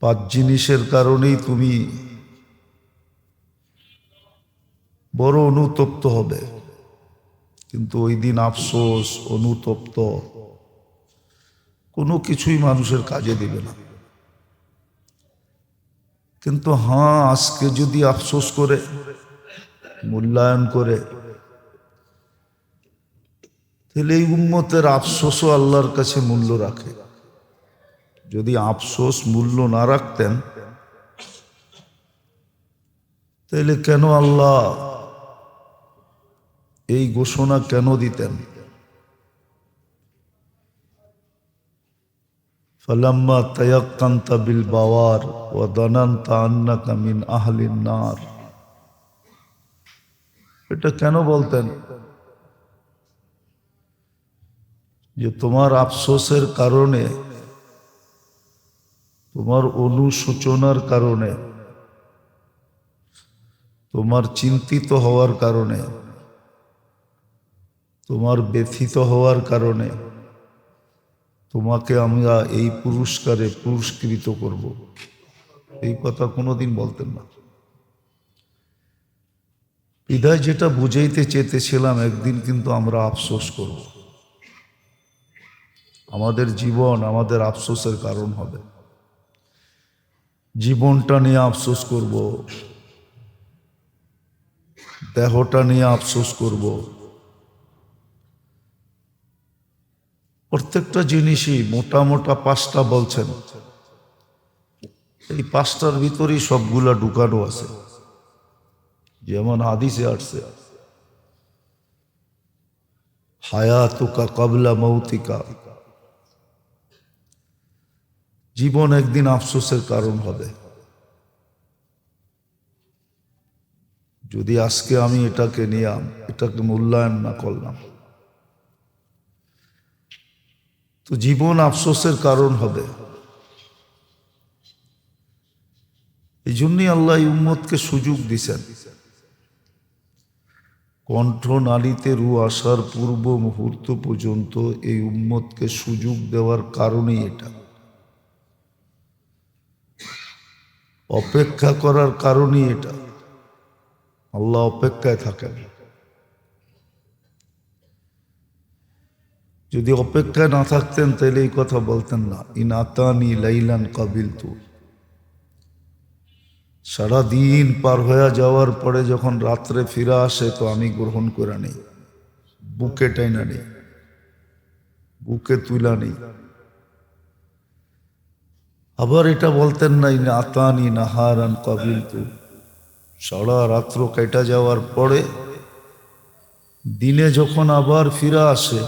পাঁচ জিনিসের কারণেই তুমি বড় অনুতপ্ত হবে, কিন্তু ওই দিন আফসোস অনুতপ্ত কোনো কিছুই মানুষের কাজে দিবে না। কিন্তু হ্যাঁ, আজকে যদি আফসোস করে মূল্যায়ন করে, তাহলে এই উম্মতের আফসোসও আল্লাহর কাছে মূল্য রাখে। যদি আফসোস মূল্য না রাখতেন, তাহলে কেন আল্লাহ এই ঘোষণা কেন দিতেন? ফালাম্মা তায়াক্কানতা বিল বাওয়ার ওয়া দানানতা আন্নাকা মিন আহলিন নার, এটা কেন বলতেন? যে তোমার আফসোসের কারণে, তোমার অনুশোচনার কারণে, তোমার চিন্তিত হওয়ার কারণে, তোমার ব্যথিত হওয়ার কারণে তোমাকে আমরা এই পুরস্কারে পুরস্কৃত করব। এই কথা কোনোদিন বলতেন না। বিধায় যেটা বুঝাইতে চেয়েছিলাম, একদিন কিন্তু আমরা আফসোস করব। আমাদের জীবন আমাদের আফসোসের কারণ হবে। জীবনটা নিয়ে আফসোস করব, দেহটা নিয়ে আফসোস করব। প্রত্যেকটা জিনিসই মোটা মোটা পাঁচটা বলছেন, এই পাঁচটার ভিতরেই সবগুলা ঢুকানো আছে। যেমন হাদিসে আসছে, হায়াতুকা কাবলা মৌতিকা, জীবন একদিন আফসোসের কারণ হবে। যদি আজকে আমি এটাকে নিলাম, এটাকে মূল্যায়ন না করলাম, তো জীবন আফসোসের কারণ হবে। এই জন্যই আল্লাহ উম্মতকে সুযোগ দিছেন। কণ্ঠনালীতে রু আসার পূর্ব মুহূর্ত পর্যন্ত এই উম্মতকে সুযোগ দেওয়ার কারণেই এটা। অপেক্ষা করার কারণেই এটা। আল্লাহ অপেক্ষায় থাকেন। যদি অপেক্ষায় না থাকতেন, তাহলে এই কথা বলতেন না, ইন আতানি লাইলান কাবিলতু। সারাদিন পার হয়ে যাওয়ার পরে যখন রাত্রে ফিরে আসে, তো আমি গ্রহণ করে নেই, বুকে টাইনা নেই, বুকে তুলা নেই। আবার এটা বলতেন না, ইন আতানি নাহারান কাবিলতু। সারা রাত্র কেটে যাওয়ার পরে দিনে যখন আবার ফিরে আসে,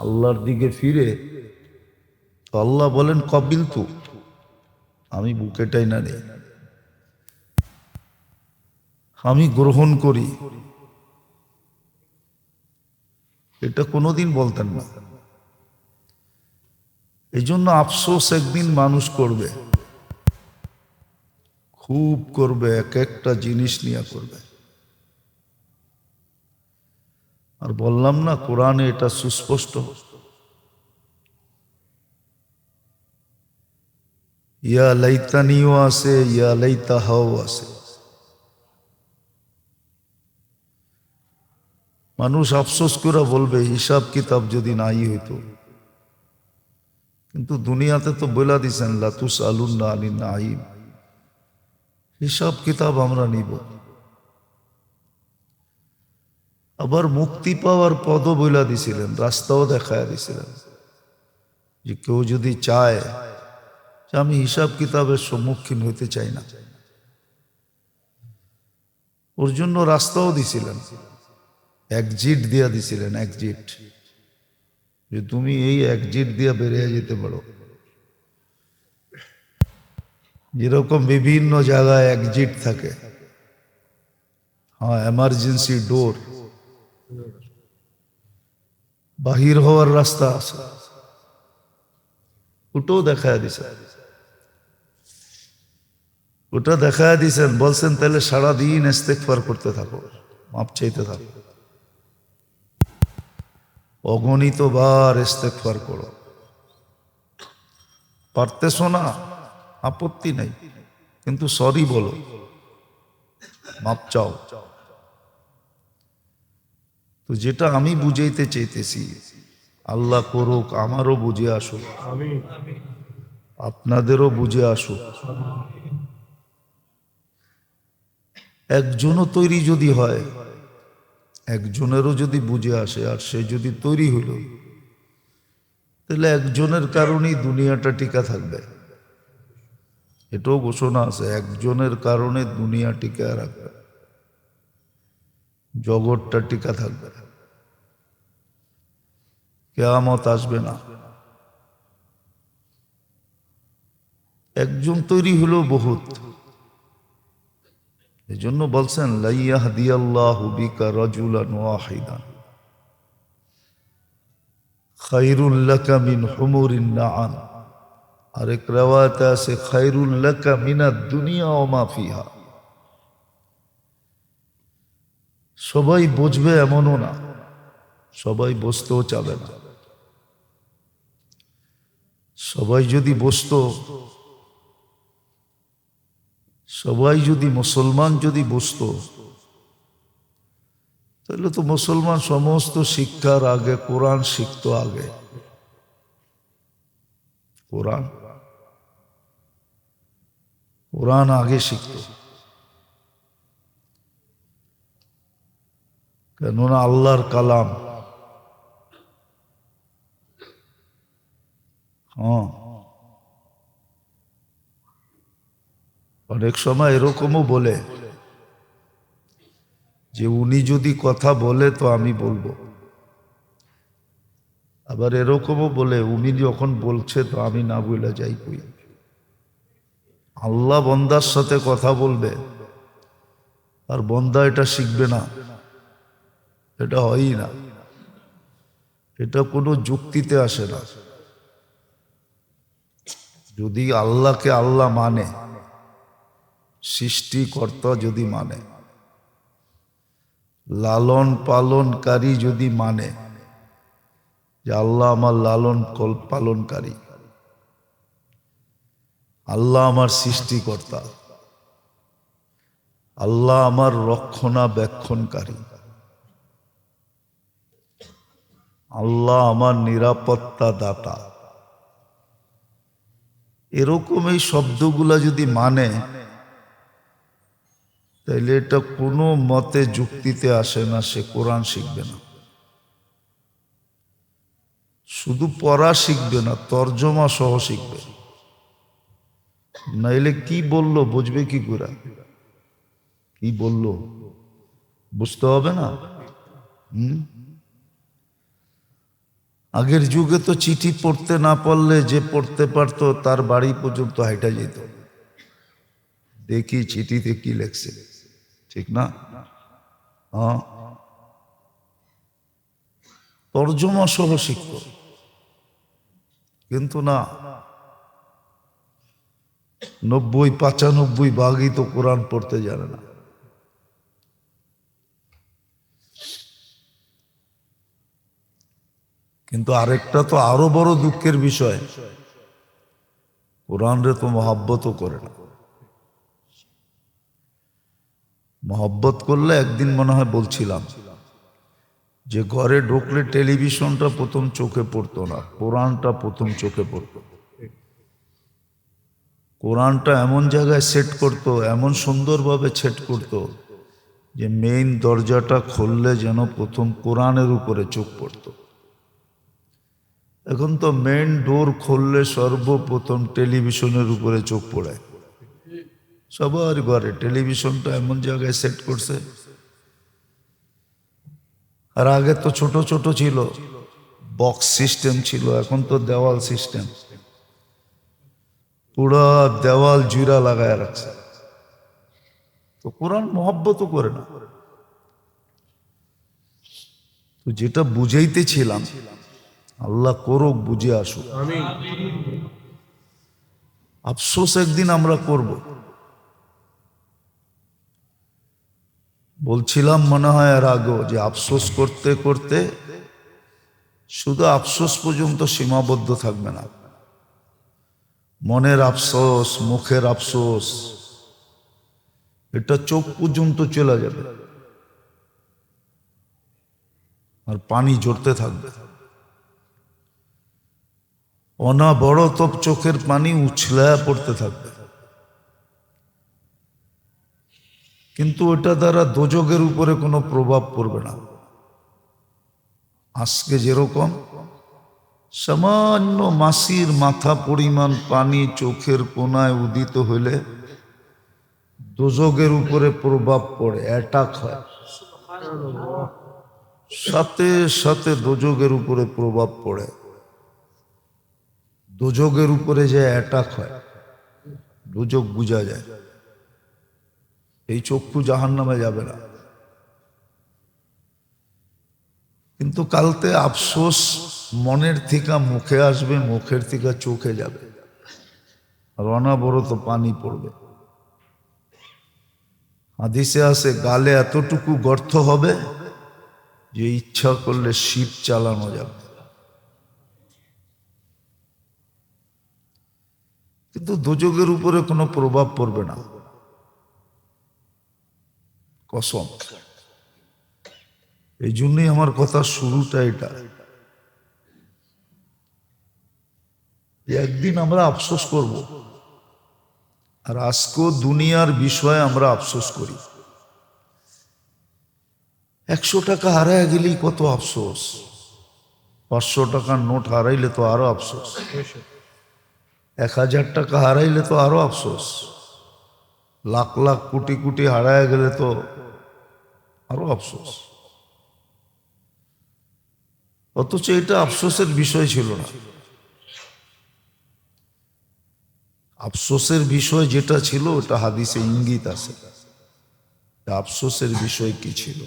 আল্লাহর দিকে ফিরে, তো আল্লাহ বলেন কাবিলতু, আমি বুকে টাইনা নেই, আমি গ্রহণ করি। এটা কোনোদিন বলতেন না। এই জন্য আফসোস একদিন মানুষ করবে, খুব করবে, এক একটা জিনিস নিয়ে করবে। আর বললাম না, কোরআনে এটা সুস্পষ্ট। ইয়া লাইতানিও আছে, ইয়া লাইতাহাও আছে। মানুষ আফসোস করে বলবে, হিসাব কিতাব যদি নাই হইতো। কিন্তু দুনিয়াতে তো বলে দিছেন, লাতুস আলুন্না আলিন নাইম, হিসাব কিতাব আমরা নিব। আবার মুক্তি পাওয়ার পদও বইলা দিছিলেন, রাস্তাও দেখায় দিছিলেন, যে কেউ যদি চায় যে আমি হিসাব কিতাবের সম্মুখীন হইতে চাই না, ওর জন্য রাস্তাও দিছিলেন, এক্সিট দিয়া দিছিলেন, এক্সিট, যে তুমি এই এক্সিট দিয়া বেরিয়ে যেতে পারো। যেরকম বিভিন্ন জায়গায় এক্সিট থাকে, হ্যাঁ, এমার্জেন্সি ডোর, বাহির হওয়ার রাস্তা আছে, ওটাও দেখায় দিছে। ওটা দেখায় দিছেন, বলছেন তাহলে সারাদিন ইস্তেগফার করতে থাকো, মাপ চাইতে থাকো, অগণিত বার ইস্তেগফার করো। পারতেছো না, আপত্তি নাই, কিন্তু সরি বলো, মাপ চাও। তো যেটা আমি বুঝাইতে চাইতেছি, আল্লাহ করুক আমারও বুঝে আসুক, আপনাদেরও বুঝে আসুক। একজনও তৈরি যদি হয়, একজনেরও যদি বুঝে আসে, আর সে যদি তৈরি হইল, তাহলে একজনের কারণেই দুনিয়াটা টিকা থাকবে। এটাও ঘোষণা আছে, একজনের কারণে দুনিয়া টিকা রাখবে, জগৎটা টিকা থাকবে, কিয়ামত আসবে না। একজন তৈরি হলো বহুত। এই জন্য বলছেন লাইয়াহদিয়াল্লাহু বিকা রাজুলান ওয়াহিদান খায়রুল লাকা মিন হুমুরিন নাআম। আরেক riwayate আছে খায়রুল লাকা মিনাদ দুনিয়া ওয়া মা ফিহা। সবাই বুঝবে এমনও না, সবাই বুঝতেও চাবে না। সবাই যদি বুঝতো, সবাই যদি মুসলমান যদি বুঝতো, তাহলে তো মুসলমান সমস্ত শিক্ষার আগে কোরআন শিখতো। আগে কোরআন কোরআন আগে শিখতো, কেননা আল্লাহর কালাম। হ্যাঁ, অনেক সময় এরকমও বলে যে উনি যদি কথা বলে তো আমি বলবো, আবার এরকমও বলে উনি যখন বলছে তো আমি না বলে যাই কই। আল্লাহ বন্দার সাথে কথা বলবে আর বন্দা এটা শিখবে না, এটা হয়ই না। এটা কোনো যুক্তিতে আসে না। যদি আল্লাহকে আল্লাহ মানে, সৃষ্টিকর্তা যদি মানে, লালন পালনকারী যদি মানে যে আল্লাহ আমার লালন পালনকারী, আল্লাহ আমার সৃষ্টিকর্তা, আল্লাহ আমার রক্ষণাবেক্ষণকারী, আল্লাহ আমার নিরাপত্তা দাতা, এরকম এই শব্দগুলা যদি মানে, তাইলে এটা কোনো মতে যুক্তিতে আসে না, সে কোরআন শিখবে না। শুধু পড়া শিখবে না, তর্জমা সহ শিখবে। নাইলে কি বললো বুঝবে কি করে? কি বললো বুঝতে হবে না। আগের যুগে তো চিঠি পড়তে না পারলে যে পড়তে পারতো তার বাড়ি পর্যন্ত হাইটা যেত, দেখি চিঠিতে কি লেখছে, ঠিক না? হ্যাঁ, তর্জমা সহ শিখত। কিন্তু না, ৯০-৯৫ তো কোরআন পড়তে জানে না। কিন্তু আরেকটা তো আরো বড় দুঃখের বিষয়, কোরআনরে তো মহব্বতও করে না। মহব্বত করলে একদিন মনে হয় বলছিলাম যে ঘরে ঢুকলে টেলিভিশনটা প্রথম চোখে পড়তো না, কোরআনটা প্রথম চোখে পড়তো। কোরআনটা এমন জায়গায় সেট করতো, এমন সুন্দরভাবে সেট করতো যে মেইন দরজাটা খুললে যেন প্রথম কোরআনের উপরে চোখ পড়তো। এখন তো মেইন ডোর খুললে সর্বপ্রথম টেলিভিশনের উপরে চোখ পড়ে। সবার ঘরে টেলিভিশনটা এমন জায়গায় সেট করছে। আর আগে তো ছোট ছোট ছিল, বক্স সিস্টেম ছিল, এখন তো দেওয়াল সিস্টেম, পুরা দেওয়াল জুড়া লাগায় রাখছে। তো কোরআন মহব্বতও করে না। তো যেটা বুঝাইতেছিলাম, আল্লাহ করুক বুঝে আসুক। আফসোস একদিন আমরা করব। বলছিলাম মনে হয় আর আগেও যে আফসোস করতে করতে শুধু আফসোস পর্যন্ত সীমাবদ্ধ থাকবে না, মনের আফসোস, মুখের আফসোস, এটা চোখ পর্যন্ত চলে যাবে আর পানি ঝরতে থাকবে। অনাবরত চোখের পানি উছলায়া পড়তে থাকবে। কিন্তু ওটা দ্বারা দোজখের উপরে কোনো প্রভাব পড়বে না। আজকে যেরকম সামান্য মাসির মাথা পরিমাণ পানি চোখের কোনায় উদিত হলে দোজখের উপরে প্রভাব পড়ে, অ্যাটাক হয়, সাথে সাথে দোজখের উপরে প্রভাব পড়ে, দোজখের উপরে যে অ্যাটাক হয়, দোজখ বুঝা যায়। এই চক্ষু জাহান্নামে যাবে না। কিন্তু কালতে আফসোস মনের থেকে মুখে আসবে, মুখের থেকে চোখে যাবে, আর অনাবরত পানি পড়বে। হাদিসে আছে গালে এতটুকু গর্ত হবে যে ইচ্ছা করলে শিপ চালানো যাবে। কিন্তু দোজখের উপরে কোনো প্রভাব পড়বে না, কসম। এই জন্যই আমার কথা শুরুটা এটা, একদিন আমরা আফসোস করব। আর আজকেও দুনিয়ার বিষয়ে আমরা আফসোস করি। 100 টাকা হারায় গেলেই কত আফসোস, 500 টাকার নোট হারাইলে তো আরো আফসোস, 1000 টাকা হারাইলে তো আরো আফসোস, লাখ লাখ কোটি কোটি হারায় গেলে তো আরো আফসোস। অথচ এটা আফসোসের বিষয় ছিল না। আফসোসের বিষয় যেটা ছিল ওটা হাদিসে ইঙ্গিত আছে। আফসোসের বিষয় কি ছিল?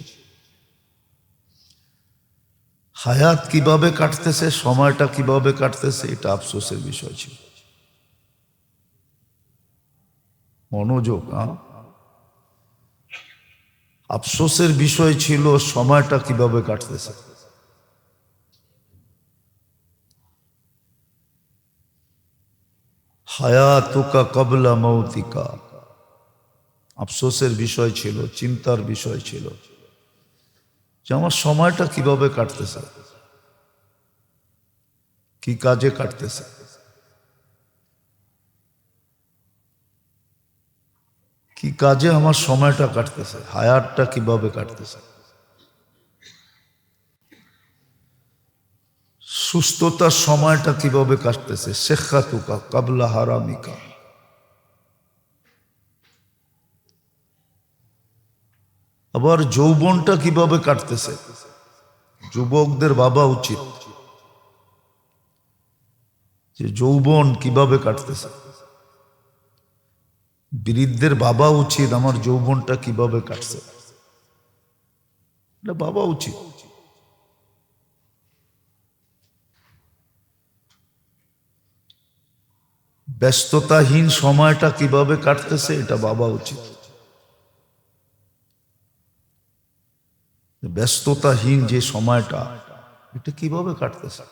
হায়াত কিভাবে কাটতেছে, সময়টা কিভাবে কাটতেছে, এটা আফসোসের বিষয় ছিল। মনোযোগ। আফসোসের বিষয় ছিল সময়টা কিভাবে কাটতেছে। হায়াতুকা কবলা মৌতিকা, আফসোসের বিষয় ছিল, চিন্তার বিষয় ছিল যে আমার সময়টা কিভাবে কাটতেছে, কি কাজে কাটতেছে, কি কাজে আমার সময়টা কাটতেছে, হায়াতটা কিভাবে কাটতেছে। সুস্থতার সময়টা কিভাবে কাটতেছে, শেখাতুকা কাবলা হারামিকা। আবার যৌবনটা কিভাবে কাটতেছে, যুবকদের ভাবা উচিত যে যৌবন কিভাবে কাটতেছে। বৃদ্ধদের ভাবা উচিত আমার যৌবনটা কিভাবে কাটছে, এটা ভাবা উচিত। ব্যস্ততাহীন সময়টা কিভাবে কাটতেছে এটা ভাবা উচিত। ব্যস্ততাহীন যে সময়টা, এটা কিভাবে কাটতেছে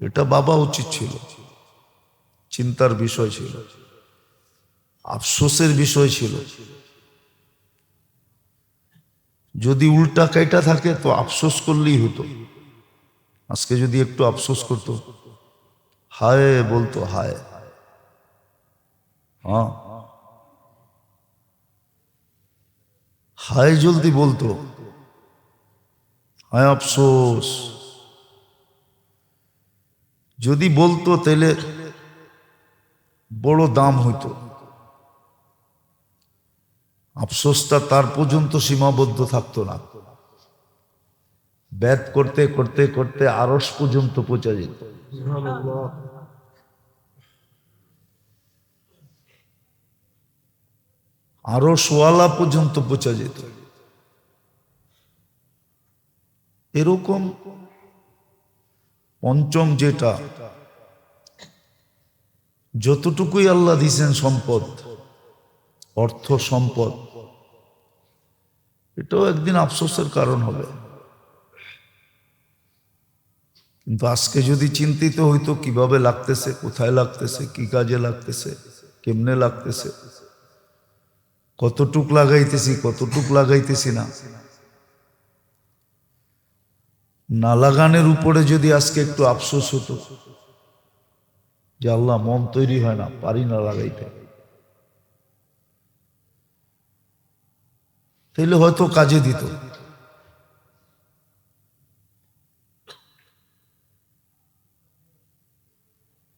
এটা ভাবা উচিত ছিল, চিন্তার বিষয় ছিল, আফসোসের বিষয় ছিল। যদি উল্টা কাইটা থাকে তো আফসোস করলেই হতো। আজকে যদি একটু আফসোস করতো, হায় বলতো, হায়, হ্যাঁ হায় জলদি বলতো, হায় আফসোস। যদি বলতো তাহলে বড় দাম হইতো। আফসোসটা তার পর্যন্ত সীমাবদ্ধ থাকতো না, ব্যাত করতে করতে করতে আরশ পর্যন্ত পৌঁছা যেত। আরশওয়ালা পর্যন্ত পৌঁছা যেত। এরকম পঞ্চম যেটা, যতটুকুই আল্লাহ দিয়েছেন সম্পদ, অর্থ সম্পদ, এটাও একদিন আফসোসের কারণ হবে। কিন্তু আজকে যদি চিন্তিত হইতো কিভাবে লাগতেছে, কোথায় লাগতেছে, কি কাজে লাগতেছে, কেমনে লাগতেছে, কতটুক লাগাইতেছি, কতটুক লাগাইতেছি না, না লাগানোর উপরে যদি আজকে একটু আফসোস হতো যে আল্লাহ মন তৈরি হয় না, পারি না লাগাইতে, তাইলে হয়তো কাজে দিত।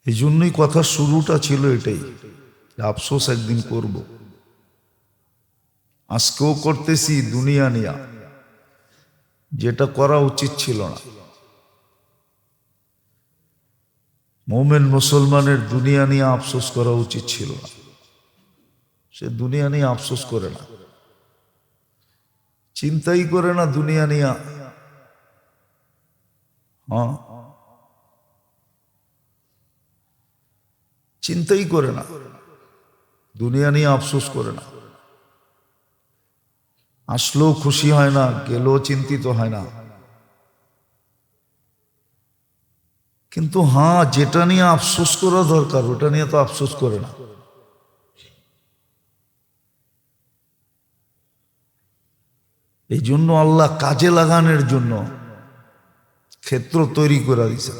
এই জন্যই কথার শুরুটা ছিল এটাই, আফসোস একদিন করব। আজকেও করতেছি দুনিয়া নিয়া, যেটা করা উচিত ছিল না। মোমেন মুসলমানের দুনিয়া নিয়ে আফসোস করা উচিত ছিল না। সে দুনিয়া নিয়ে আফসোস করে না, চিন্তাই করে না দুনিয়া নিয়ে। হ্যাঁ, চিন্তাই করে না, দুনিয়া নিয়ে আফসোস করে না। আসলেও খুশি হয় না, গেলেও চিন্তিত হয় না। কিন্তু হ্যাঁ, যেটা নিয়ে আফসোস করা দরকার ওটা নিয়ে তো আফসোস করে না। এই জন্য আল্লাহ কাজে লাগানোর জন্য ক্ষেত্র তৈরি করে দিছে।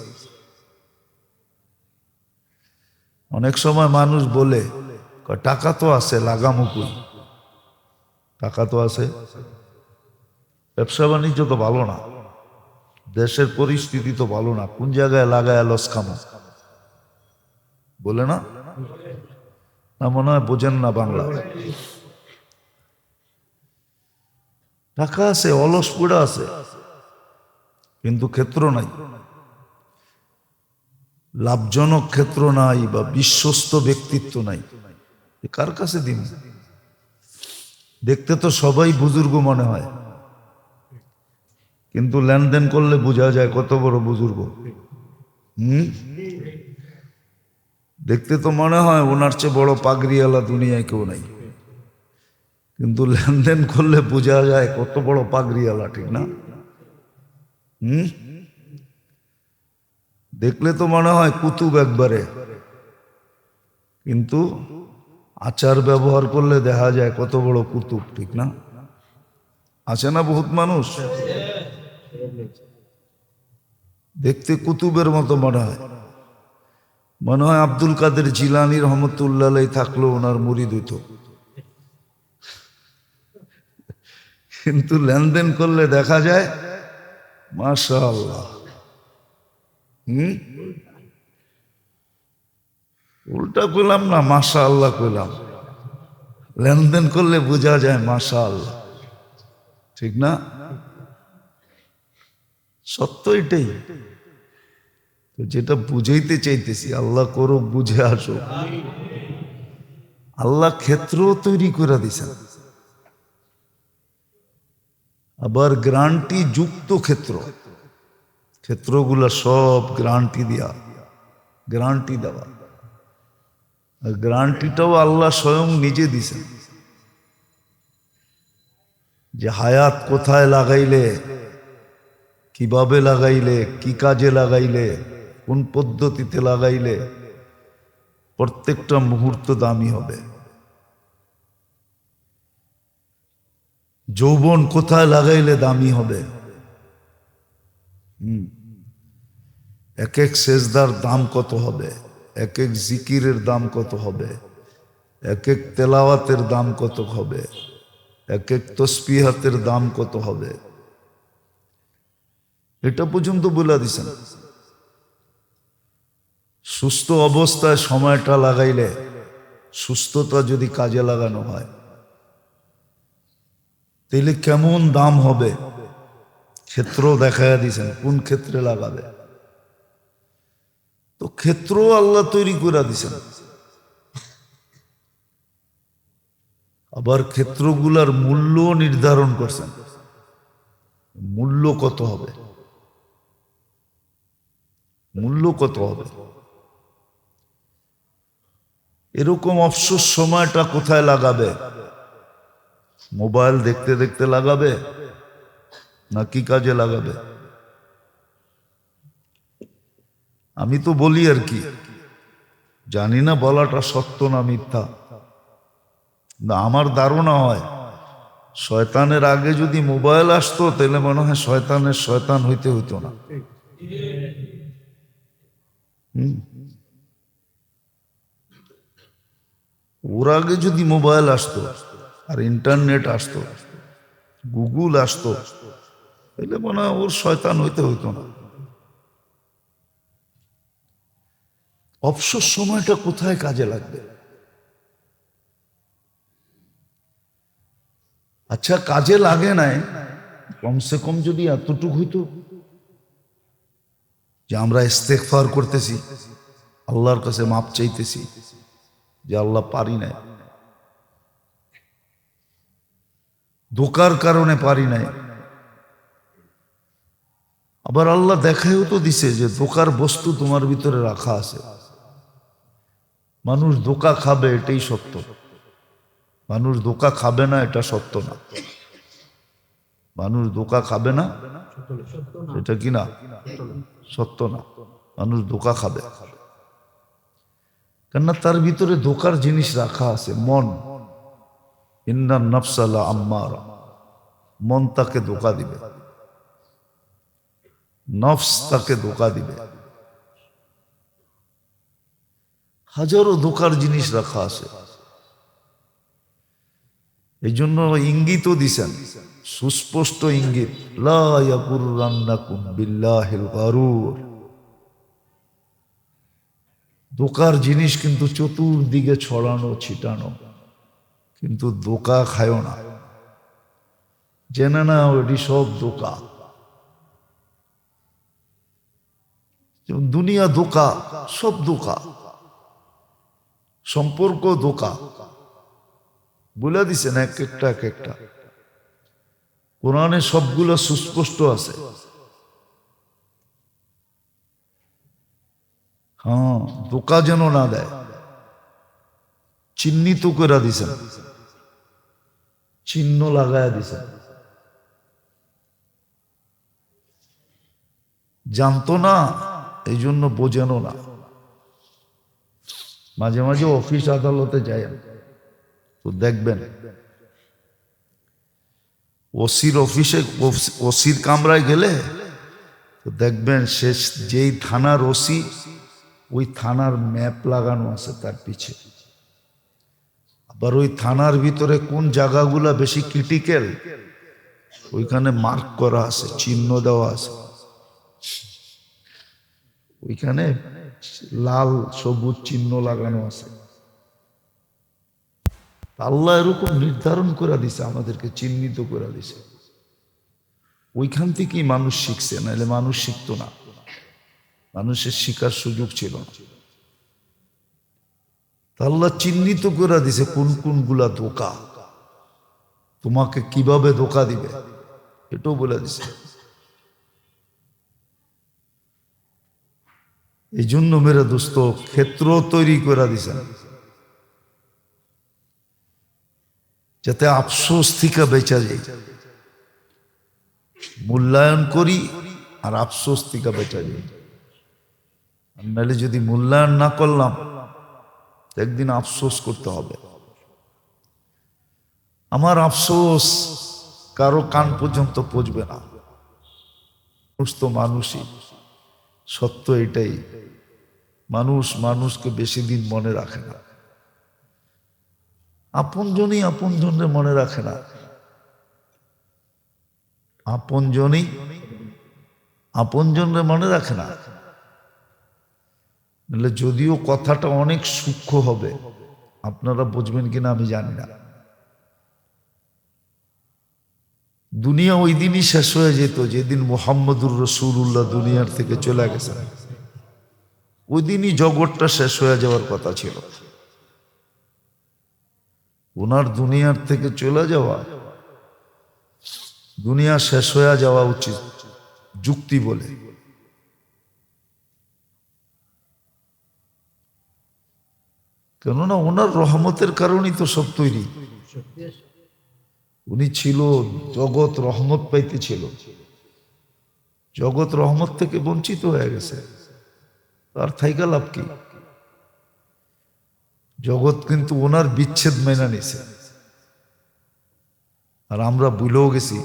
অনেক সময় মানুষ বলে টাকা তো আছে, লাগামো কই? টাকা তো আছে, ব্যবসা বাণিজ্য তো ভালো না, দেশের পরিস্থিতি তো ভালো না, কোন জায়গায় লাগায় লস খামো? বলে না? না, মনে হয় বোঝেন না বাংলা। টাকা আছে, অলস পুরা আছে, কিন্তু ক্ষেত্র নাই, লাভজনক ক্ষেত্র নাই, বা বিশ্বস্ত ব্যক্তিত্ব নাই। কার কাছে দিন? দেখতে তো সবাই বুজুর্গ মনে হয়, কিন্তু লেনদেন করলে বোঝা যায় কত বড় বুজুর্গ। দেখতে তো মনে হয় ওনার চেয়ে বড় পাগড়িওয়ালা দুনিয়ায় কেউ নাই, কিন্তু লেনদেন করলে বোঝা যায় কত বড় পাগড়িওয়ালা, ঠিক না? দেখলে তো মনে হয় কুতুব একবারে, কিন্তু আচার ব্যবহার করলে দেখা যায় কত বড় কুতুব, ঠিক না? আছে না বহুত মানুষ দেখতে কুতুবের মতো মনে হয়, মনে হয় আব্দুল কাদের জিলানী রহমতুল্লাহ থাকলো ওনার মুরিদ হইতো, কিন্তু লেনদেন করলে দেখা যায় মাশাআল্লাহ। উল্টা কইলাম না, মাশাআল্লাহ কইলাম। লেনদেন করলে বোঝা যায় মাশাআল্লাহ, ঠিক না? সত্য এটাই তো, যেটা বুঝাইতে চাইতেছি। আল্লাহ করুক বুঝে আসুক। আল্লাহ ক্ষেত্র তৈরি করে দিছেন, আবার গ্রান্টি যুক্ত ক্ষেত্র। ক্ষেত্রগুলা সব গ্রান্টি দিয়া, গ্রান্টি দেওয়া। গ্রান্টিটাও আল্লাহ স্বয়ং নিজে দিছেন, যে হায়াত কোথায় লাগাইলে, কিভাবে লাগাইলে, কি কাজে লাগাইলে, কোন পদ্ধতিতে লাগাইলে প্রত্যেকটা মুহূর্ত দামি হবে। যৌবন কোথায় লাগাইলে দামি হবে। এক এক সেজদার দাম কত হবে, এক এক জিকিরের দাম কত হবে, এক এক তেলাওয়াতের দাম কত হবে, এক এক তসবিহাতের দাম কত হবে, এটা পর্যন্ত বলে দিছেন। সুস্থ অবস্থায় সময়টা লাগাইলে, সুস্থতা যদি কাজে লাগানো হয়, তাহলে কেমন দাম হবে ক্ষেত্র দেখাইয়া দিছেন, কোন ক্ষেত্রে লাগাবে। তো ক্ষেত্র আল্লাহ তৈরি করে দিছেন। আবার ক্ষেত্রগুলার মূল্য নির্ধারণ করছেন, মূল্য কত হবে, মূল্য কত হবে। এরকম অবসর সময়টা কোথায় লাগাবে? মোবাইল দেখতে দেখতে লাগাবে, না কি কাজে লাগাবে? আমি তো বলি আর কি, জানি না বলাটা সত্য না মিথ্যা, না আমার ধারণা হয় শয়তানের আগে যদি মোবাইল আসতো তাহলে মনে হয় শয়তানের শয়তান হইতে হইতো না। ওর আগে যদি মোবাইল আসতো আর ইন্টারনেট আসতো, গুগল আসতো, তাহলে মনে হয় ওর শয়তান হইতে হইতো না। অবসর সময়টা কোথায় কাজে লাগবে? আচ্ছা কাজে লাগে নাই, কমসে কম যদি এতটুকু হইতো যে আমরা ইস্তেগফার করতেছি, আল্লাহর কাছে মাপ চাইতেছি যে আল্লাহ পারি নাই, ধোকার কারণে পারি নাই। আবার আল্লাহ দেখাইও তো দিছে যে ধোকার বস্তু তোমার ভিতরে রাখা আছে। মানুষ ধোকা খাবে এটাই সত্য, মানুষ ধোকা খাবে না এটা সত্য না। মানুষ ধোকা খাবে না এটা কি না সত্য না, মানুষ ধোকা খাবে। কেননা তার ভিতরে ধোকার জিনিস রাখা আছে, মন। ইন্নান নাফসা লাআম্মারা, মন তাকে ধোকা দিবে, নফস তাকে ধোকা দিবে। হাজারো ধোকার জিনিস রাখা আছে। এই জন্য ইঙ্গিতও দিছেন, সুস্পষ্ট ইঙ্গিত, লা ইয়াগুররান্নাকুম বিল্লাহিল গারুর। ধোকার জিনিস কিন্তু চতুর্দিকে ছড়ানো ছিটানো, কিন্তু ধোকা খায়ও না, জেনে না ওটি সব ধোকা। দুনিয়া ধোকা, সব ধোকা, সম্পর্ক ধোকা। বলে দিছেন এক একটা এক একটা, কোরআনে সবগুলো সুস্পষ্ট আছে। হ্যাঁ, ধোকা যেন না দেয়, চিহ্নিত করে দিছেন, চিহ্ন লাগায় দিছেন। জানতো না এই জন্য বোঝেনও না। মাঝে মাঝে অফিস আদালতে যায় তো দেখবেন, ওসির অফিসে, ওসির কামরায় গেলে তো দেখবেন সে যেই থানার ওসি, ওই থানার ম্যাপ লাগানো আছে তার পিছে। আবার ওই থানার ভিতরে কোন জায়গাগুলা বেশি ক্রিটিক্যাল ওইখানে মার্ক করা আছে, চিহ্ন দেওয়া আছে। ওইখানে লাল সবুজ চিহ্ন লাগানো আছে। আল্লাহ এরকম নির্ধারণ করে দিছে, আমাদেরকে চিহ্নিত করে দিছে। ওইখান থেকেই মানুষ শিখছে, নাহলে মানুষ শিখতো না, মানুষের শিখার সুযোগ ছিল না। আল্লাহ চিহ্নিত করে দিছে কোন কোনগুলা ধোকা, তোমাকে কিভাবে ধোকা দিবে এটাও বলে দিছে। এই জন্য মেরে দোস্ত ক্ষেত্র তৈরি করে দিছেন যাতে আফসোস থেকে বেঁচা যায়। মূল্যায়ন করি আর আফসোস থেকে বেঁচা যায়। নাহলে যদি মূল্যায়ন না করলাম একদিন আফসোস করতে হবে। আমার আফসোস কারো কান পর্যন্ত পৌঁছবে না। মানুষ তো মানুষই, সত্য এটাই। মানুষ মানুষকে বেশি দিন মনে রাখে না, আপনজনই আপনজনরে মনে রাখে না, আপনজনই আপনজনরে মনে রাখে না। নাহলে যদিও কথাটা অনেক সূক্ষ্ম হবে, আপনারা বুঝবেন কিনা আমি জানি না। দুনিয়া ওই দিনই শেষ হয়ে যেত যেদিন মুহাম্মদুর রাসূলুল্লাহ দুনিয়ার থেকে চলে গেছেন। ওই দিনই জগৎটা শেষ হয়ে যাওয়ার কথা ছিল। ওনার দুনিয়ার থেকে চলে যাওয়া, দুনিয়া শেষ হয়ে যাওয়া উচিত যুক্তি বলে। কেননা ওনার রহমতের কারণেই তো সব তৈরি। উনি ছিল, জগৎ রহমত পাইতেছিল, জগৎ রহমত থেকে বঞ্চিত হয়ে গেছে। আর থাইকা লাভ কি? জগৎ কিন্তু ওনার বিচ্ছেদ মেনে নিছে, আর আমরা ভুলেও গেছি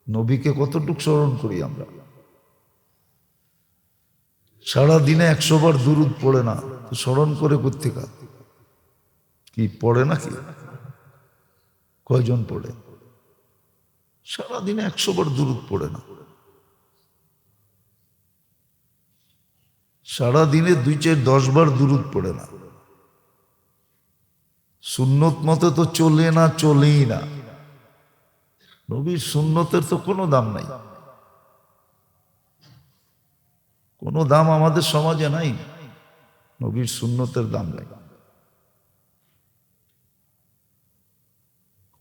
নবীকে কতটুকু স্মরণ করি আমরা। সারা দিনে 100 বার দুরুদ পড়ে না, তো স্মরণ করে কোত্থেকা? কি পড়ে নাকি? কয়জন পড়ে? সারা দিনে 100 বার দুরুদ পড়ে না। সারা দিনে 2-4-10 বার দুরুদ পড়ে না। সুন্নত মতে তো চলে না, চলেই না। নবীর সুন্নতের তো কোনো দাম নাই, কোনো দাম আমাদের সমাজে নাই। নবীর সুন্নতের দাম নাই,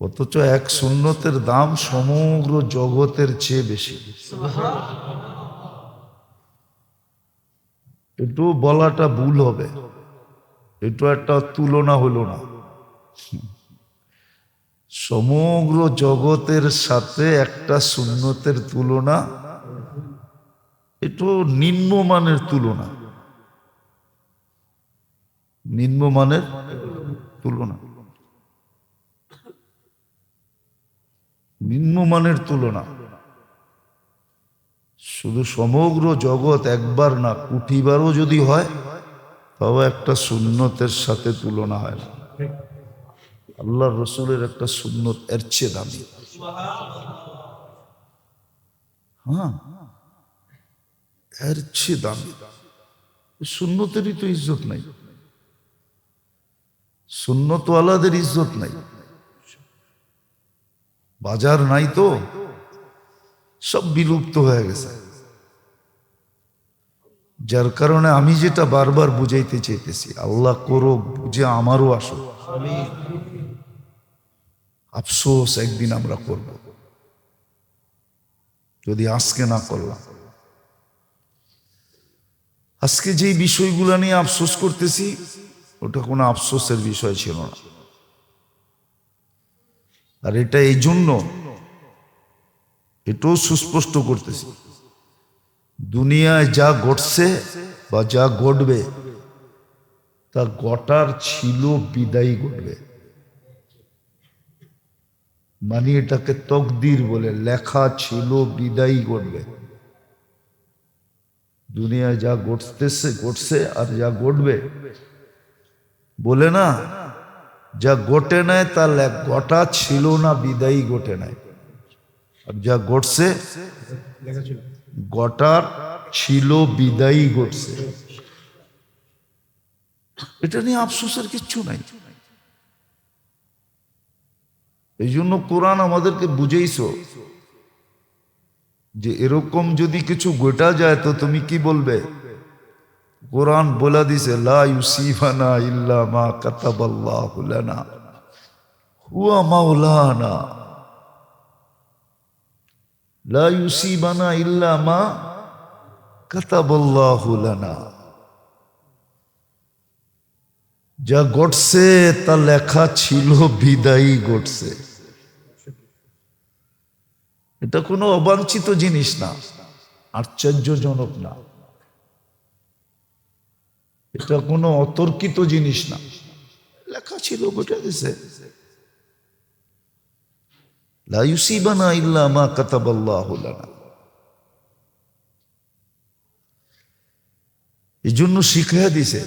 অথচ এক সুন্নতের দাম সমগ্র জগতের চেয়ে বেশি। একটু বলাটা ভুল হবে, একটু একটা তুলনা হলো না। সমগ্র জগতের সাথে একটা সুন্নতের তুলনা একটু নিম্নমানের তুলনা, নিম্নমানের তুলনা, নিম্নমানের তুলনা। শুধু সমগ্র জগৎ একবার না, কোটিবারও যদি হয় তবে একটা সুন্নতের সাথে তুলনা হয় না। আল্লাহ রসুলের একটা সুন্নত এর চেয়ে দামি। হ্যাঁ, এর চেয়ে দামি। সুন্নতেরই তো ইজ্জত নাই, সুন্নতওয়ালাদের ইজ্জত নাই। বাজার নাই তো, সব বিলুপ্ত হয়ে গেছে। যার কারণে আমি যেটা বারবার বুঝাইতে চাইতেছি, আল্লাহ করো বুঝে আমারও আসো। আফসোস একদিন আমরা করব যদি আজকে না করলাম। আজকে যে বিষয়গুলো নিয়ে আফসোস করতেছি ওটা কোনো আফসোসের বিষয় ছিল না। আর এটা এই জন্য এটাও সুস্পষ্ট করতেছি, দুনিয়ায় যা ঘটছে বা যা ঘটবে তা ঘটার ছিল, বিদায়ী ঘটবে। মানে এটাকে তকদির বলে, লেখা ছিল, বিদায়ী ঘটবে। দুনিয়ায় যা ঘটতেছে ঘটছে, আর যা ঘটবে বলে না, যা ঘটে নাই তা ঘটা ছিল না, বিদায়ী ঘটে নাই। আর যা ঘটছে ঘটার ছিল, বিদায়ী ঘটছে। এটা নিয়ে আফসোসের কিচ্ছু নাই। এই জন্য কোরআন আমাদেরকে বুঝাইছো যে এরকম যদি কিছু ঘটা যায় তো তুমি কি বলবে? কোরআন বলে দিছে, লা ইউসিবানা ইল্লা মা কাতাবাল্লাহু লানা হুয়া মাওলানা। লা ইউসিবানা ইল্লা মা কাতাবাল্লাহু লানা। যা ঘটছে তা লেখা ছিল, বিদায়ী ঘটছে। এটা কোনো অবাঞ্ছিত জিনিস না, আশ্চর্যজনক না, এটা কোনো অতর্কিত জিনিস না, লেখা ছিল, ঘটে গেছে। লা ইউসিবানা ইল্লা মা কাতাবাল্লাহু লানা। এই জন্য শিখাইয়া দিছে,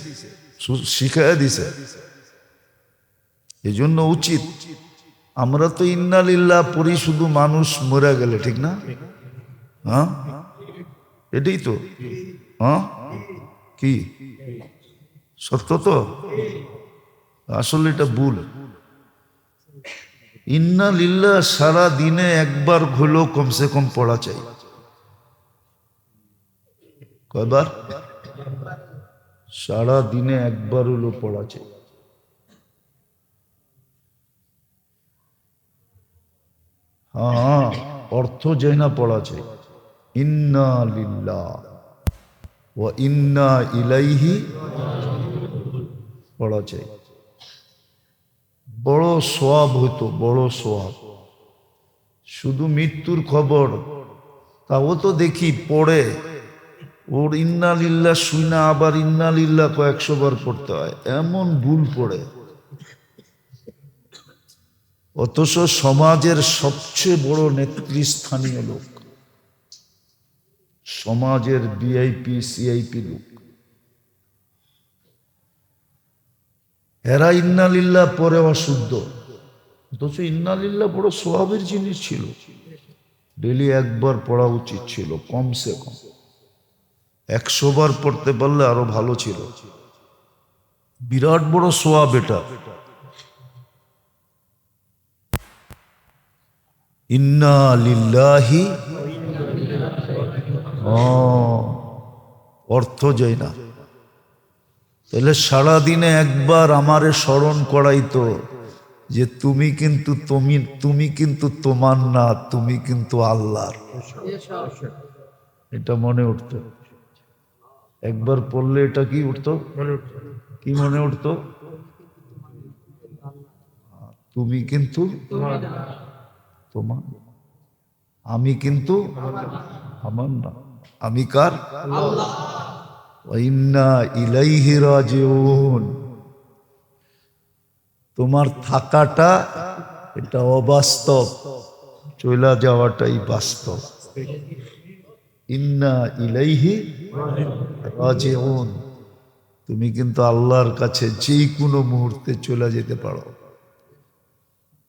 শিখাইয়া দিছে। এই জন্য উচিত, আমরা তো ইন্না লিল্লাহ পড়ি শুধু মানুষ মরে গেলে, ঠিক না? হ্যাঁ, এটাই তো। হ্যাঁ, কি সত্য তো? আসলে এটা ভুল। ইন্না লিল্লাহ সারা দিনে একবার হলেও কমসে কম পড়া চাই। কয়বার? সারা দিনে একবার হলেও পড়া চাই। হ্যাঁ, অর্থ যাই না পড়া চাই। ইন্না লিল্লাহ ওয়া ইন্না ইলাইহি পড়া চাই। বড় সওয়াব হইতো, বড় সওয়াব। শুধু মৃত্যুর খবর তাও তো দেখি পড়ে, ওর ইন্না লিল্লাহ শুইনা আবার ইন্না লিল্লাহ কয়েকশো বার পড়তে হয়, এমন ভুল পড়ে। অথচ সমাজের সবচেয়ে বড় নেতৃস্থানীয় লোক, সমাজের ভিআইপি সিআইপি লোক, এরা ইন্নালিল্লাহ পরে অশুদ্ধ। অথচ ইন্নালিল্লাহ বড় সোয়াবের জিনিস ছিল, ডেলি একবার পড়া উচিত ছিল কমসে কম। 100 বার পড়তে পারলে আরো ভালো ছিল, বিরাট বড় সোয়াব এটা। ইন্না লিল্লাহি, অর্থ যায় না। তাহলে সারাদিনে একবার আমারে স্মরণ করাইতো যে তুমি কিন্তু তুমি কিন্তু তোমার না, তুমি কিন্তু আল্লাহর, এটা মনে উঠতো। একবার পড়লে এটা কি উঠতো, কি মনে উঠতো? তুমি কিন্তু তোমার, আমি কিন্তু আমার না, আমি কার? আল্লাহ। ওয়া ইন্না ইলাইহি রাজিউন। তোমার থাকাটা এটা অবাস্তব, চলে যাওয়াটাই বাস্তব। ইন্না ইলাইহি রাজিউন, তুমি কিন্তু আল্লাহর কাছে যে কোনো মুহূর্তে চলে যেতে পারো,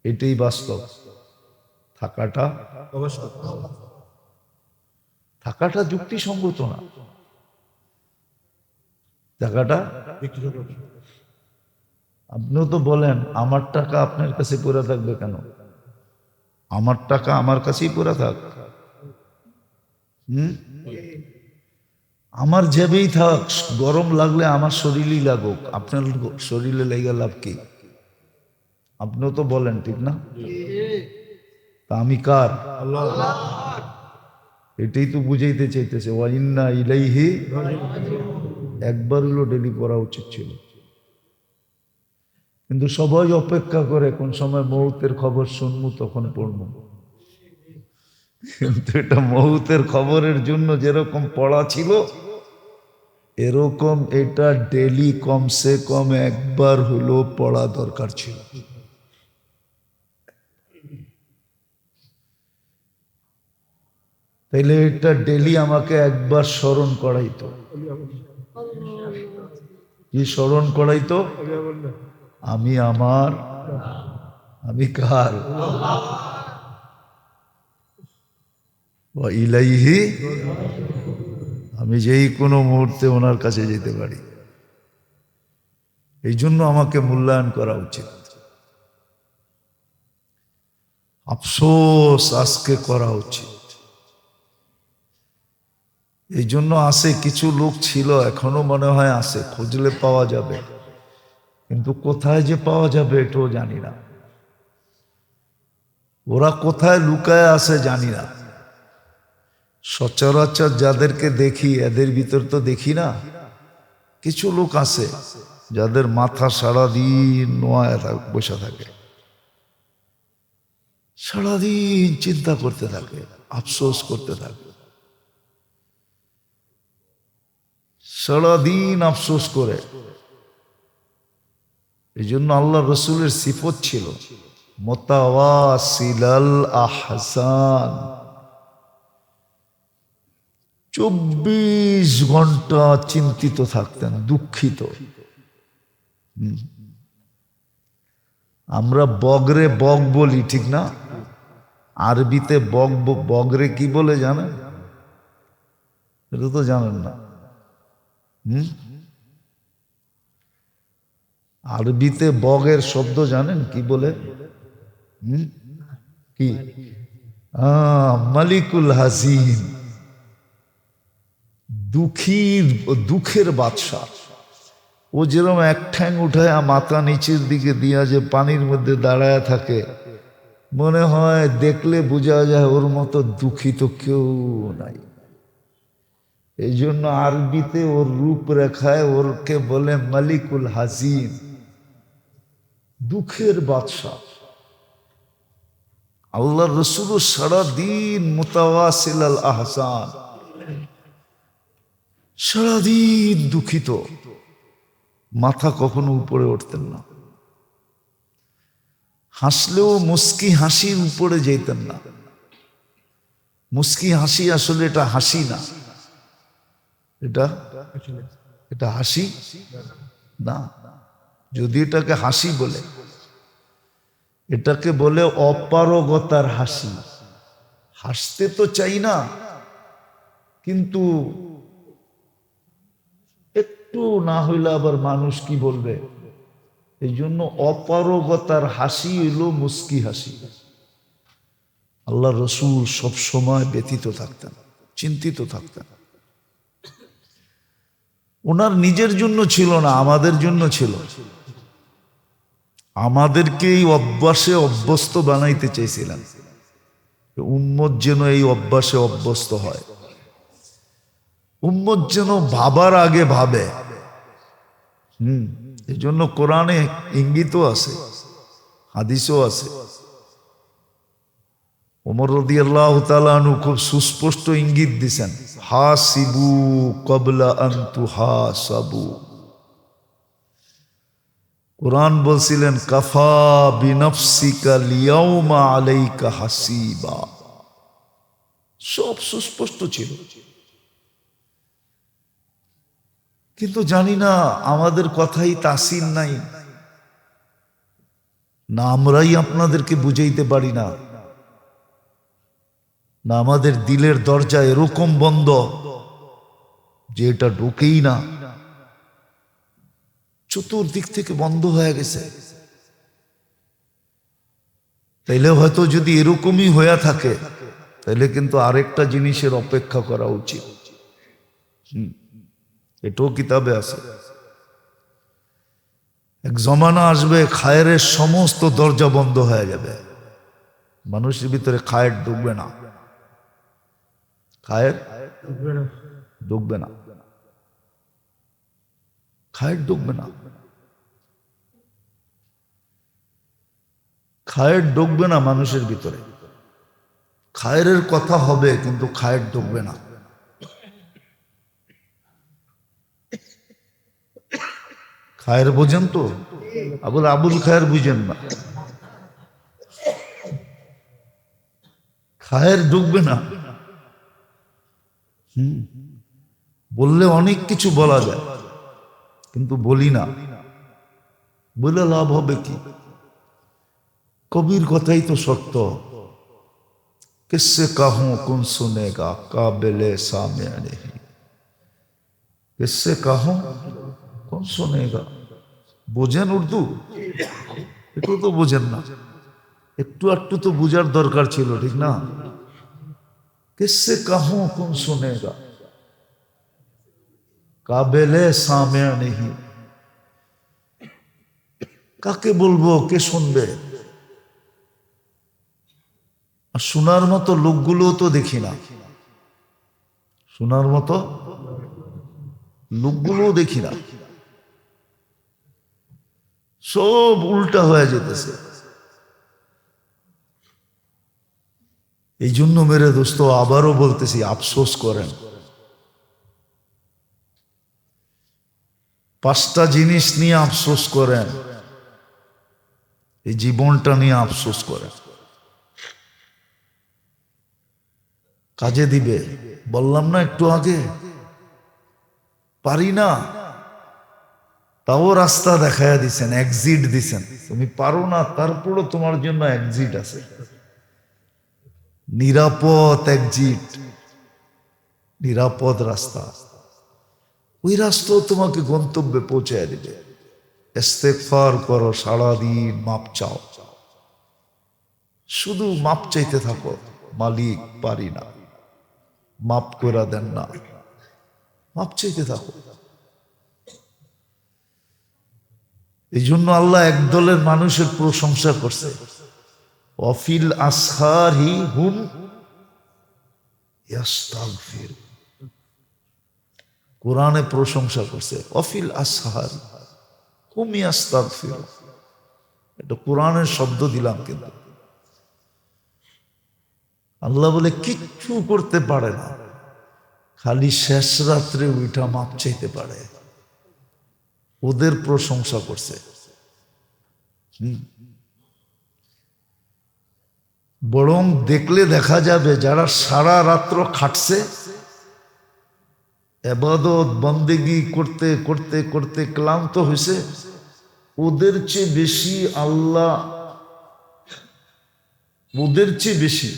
এটাই বাস্তব। থাকাটা থাকাটা যুক্তিসঙ্গত না, থাকাটা। আপনিও তো বলেন আমার টাকা আপনার কাছে পড়ে থাকবে কেন? আমার টাকা আমার কাছেই পড়ে থাক, আমার জেবেই থাক, গরম লাগলে আমার শরীরেই লাগুক, আপনার শরীরে লেগে লাভ কি? আপনিও তো বলেন, ঠিক না? তা আমি কার? আল্লাহ। এটাই তো বুঝাইতে চাইতেছে, ওয়া ইন্না ইলাইহি। একবার হলো ডেলি পড়া উচিত ছিল, কিন্তু সবাই অপেক্ষা করে কোন সময় মৌতের খবর শুনবো তখন পড়বো। কিন্তু এটা মৌতের খবরের জন্য যেরকম পড়া ছিল, এরকম এটা ডেলি কমসে কম একবার হলো পড়া দরকার ছিল। তাইলে এটা ডেলি আমাকে একবার স্মরণ করাইতো। কি স্মরণ করাইতো? আমি আমার, আমি কার? ওয়া ইলাইহি, আমি যেই কোনো মুহূর্তে ওনার কাছে যেতে পারি। এই জন্য আমাকে মূল্যায়ন করা উচিত। আফসোস আজকে করা উচিত। এই জন্য আছে, কিছু লোক ছিল, এখনো মনে হয় আছে, খুঁজলে পাওয়া যাবে, কিন্তু কোথায় যে পাওয়া যাবে এটাও জানি না। ওরা কোথায় লুকায় আছে জানি না। সচরাচর যাদেরকে দেখি এদের ভিতর তো দেখি না। কিছু লোক আছে যাদের মাথা সারাদিন নোয়ায় বসে থাকে, সারাদিন চিন্তা করতে থাকে, আফসোস করতে থাকে, সারাদিন আফসোস করে। এই জন্য আল্লাহ রসুলের সিফত ছিল মুতাওয়াসিলাল আহসান, 24 ঘন্টা চিন্তিত থাকতেন, দুঃখিত। আমরা বগরে বগ বলি, ঠিক না? আরবিতে বগ, বগরে কি বলে জানেন? এটা তো জানেন না। আরবিতে বগের শব্দ জানেন কি বলে? কি? মালিকুল হাসিন, দুঃখের বাদশা। ও যেরকম এক ঠ্যাং উঠায় মাথা নিচের দিকে দিয়া যে পানির মধ্যে দাঁড়ায় থাকে, মনে হয় দেখলে বোঝা যায় ওর মতো দুঃখী তো কেউ নাই। এই জন্য আরবিতে ওর রূপরেখায় ওরকে বলে মালিকুল হাসিন, দুঃখের বাদশা। আল্লাহ রসুল সারাদিন মুতাওয়াসিল আল আহসান, সারাদিন দুঃখিত, মাথা কখনো উপরে উঠতেন না, হাসলেও মুস্কি হাসির উপরে যেতেন না। মুস্কি হাসি আসলে এটা হাসি না, এটা এটা হাসি না। যদি এটাকে হাসি বলে, এটাকে বলে অপারগতার হাসি। হাসতে তো চাই না, কিন্তু একটু না হইলে আবার মানুষ কি বলবে, এই জন্য অপারগতার হাসি এলো মুস্কি হাসি। আল্লাহ রসুল সব সময় ব্যথিত থাকতেন, চিন্তিত থাকতেন। ওনার নিজের জন্য ছিল না, আমাদের জন্য ছিল। আমাদেরকে এই অভ্যাসে অভ্যস্ত বানাইতে চেয়েছিলেন, উম্মত যেন এই অভ্যাসে অভ্যস্ত হয়, উম্মত যেন ভাবার আগে ভাবে। এই জন্য কোরআনে ইঙ্গিতও আছে, হাদিসও আছে। ওমর রাদিয়াল্লাহু তাআলা আনহু খুব সুস্পষ্ট ইঙ্গিত দিছেন, হাসিবু ক্বাবলা আন তুহাসাবু। কোরআন বলছিলেন কাফা বিনফসিকা লিয়াউমা আলাইকা হাসিবা। সব সুস্পষ্ট ছিল, কিন্তু জানি না আমাদের কথাই তাসির নাই, না আমরাই আপনাদেরকে বুঝাইতে পারি না, না আমাদের দিলের দরজা এরকম বন্ধ যে এটা ঢুকেই না, চতুর্দিক থেকে বন্ধ হয়ে গেছে। তাইলে হয়তো যদি এরকমই হয়ে থাকে, তাহলে কিন্তু আরেকটা জিনিসের অপেক্ষা করা উচিত। এটাও কিতাবে আছে। এক জমানা আসবে খায়েরের সমস্ত দরজা বন্ধ হয়ে যাবে, মানুষের ভিতরে খায়ের ঢুকবে না, খায়ের ঢুকবে না, খায়ের ঢুকবে না, খায়ের ঢুকবে না মানুষের ভিতরে। খায়েরের কথা হবে কিন্তু খায়ের ঢুকবে না। খায়ের বোঝেন তো? আবুল খায়ের বুঝেন না, খায়ের ঢুকবে না। বললে অনেক কিছু বলা যায়, কিন্তু বলি না, বলে লাভ হবে কি? কবির কথাই তো সত্য, কিসসে কাহুঁ কুন সুনেগা কাবিলে সামিয়া নেহি, কিসসে কাহুঁ কুন সুনেগা। বোঝেন উর্দু? একটু তো বোঝেন না, একটু একটু তো বুঝার দরকার ছিল, ঠিক না? কিসসে কাহুঁ কুন সুনেগা কাবিলে সামিয়া নেহি। কাকে বলবো, কে শুনবে? আর শোনার মতো লোকগুলো তো দেখি না, শোনার মতো লোকগুলোও দেখি না, সব উল্টা হয়ে যেতেছে। এই জন্য মেরে দোস্ত আবারও বলতেছি, আফসোস করেন। 5টা জিনিস নিয়ে আফসোস করেন, এই জীবনটা নিয়ে আফসোস করেন। কাজে দিবে, বললাম না একটু আগে, পারি না, তাও রাস্তা দেখায়া দিছেন, এক্সিট দিছেন। তুমি পারো না, তারপরও তোমার জন্য এক্সিট আছে, নিরাপদ এক্সিট, নিরাপদ রাস্তা। ওই রাস্তাও তোমাকে গন্তব্যে পৌঁছায় দিবে। ইস্তেগফার করো, সারাদিন মাপ চাও, শুধু মাপ চাইতে থাকো, মালিক পারি না, মাপ করে দেন না, মাপ চাইতে থাকো। এই জন্য আল্লাহ একদলের মানুষের প্রশংসা করছে, ওয়াফিল আসহারি হুম ইয়াস্তাগফির। কোরআনে প্রশংসা করছে, ওয়াফিল আসহারি হুম ইয়াস্তাগফির। এটা কোরআনের শব্দ দিলাম, কিন্তু আল্লাহ বলে কিচ্ছু করতে পারে না, খালি শেষ রাত্রে উঠা মাপ চাইতে পারে, ওদের প্রশংসা করছে। বরং দেখলে দেখা যাবে যারা সারা রাত্র খাটছে, ইবাদত বন্দেগি করতে করতে করতে ক্লান্ত হয়েছে, ওদের চেয়ে বেশি আল্লাহ, ওদের চেয়ে বেশি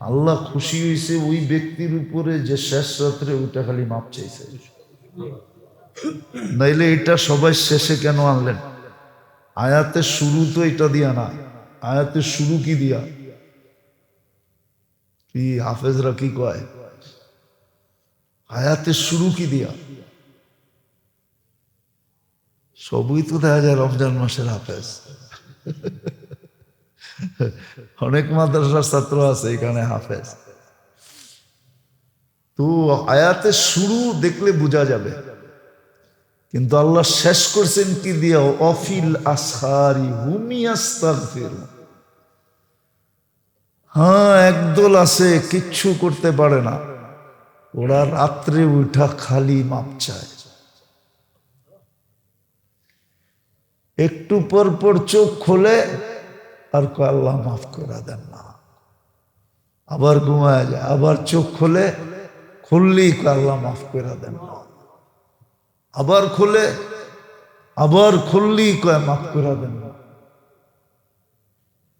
আল্লাহ খুশি হয়েছে ওই ব্যক্তির উপরে যে শেষ রাত্রে ওইটা খালি মাপ চাইছে। নাইলে এটা সবাই শেষে কেন আনলেন? আয়াতের শুরু তো এটা দিয়া না। আয়াতের শুরু কি দিয়া? কি হাফেজরা কি কয়? আয়াতের শুরু কি দিয়া? সবই তো দেখা যায় রমজান মাসের হাফেজ। অনেক মাদ্রাসার ছাত্র আছে এখানে হাফেজ। তো আয়াতের শুরু দেখলে বোঝা যাবে, কিন্তু আল্লাহ শেষ করছেন কি দিয়া? অফিল আসহারি হুম ইয়াস্তাগফিরুন। হ্যাঁ, একদল আছে কিচ্ছু করতে পারে না, ওরা রাত্রে উঠা খালি মাপ চায়। একটু পর পর চোখ খোলে আর কয় আল্লাহ মাফ করে দেন না, আবার ঘুমায় যায়, আবার চোখ খোলে, খুললেই কয় আল্লাহ মাফ করে দেন না, আবার খোলে, আবার খুললেই কয় মাফ করে দেন না,